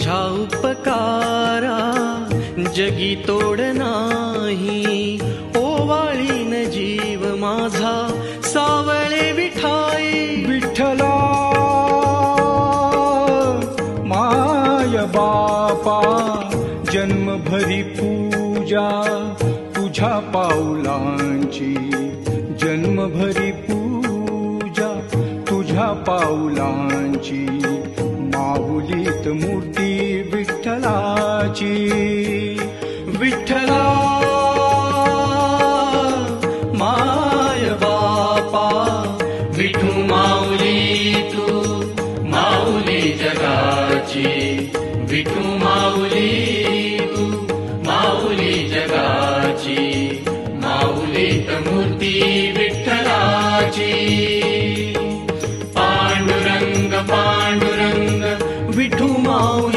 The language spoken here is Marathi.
तुझ्या उपकारा जगी तोड नाही, ओवाळीन जीव माझा सावळे विठाई. विठ्ठला माय बापा जन्मभरी पूजा तुझ्या पाऊलांची, जन्मभरी पूजा तुझ्या पाऊलांची. माऊलीत मूर्ती विठ्ठलाची. विठ्ठला माय बापा विठू माऊली तू, माऊली जगाची. विठू माऊली तू, माऊली जगाची. माऊलीत मूर्ती विठ्ठलाची.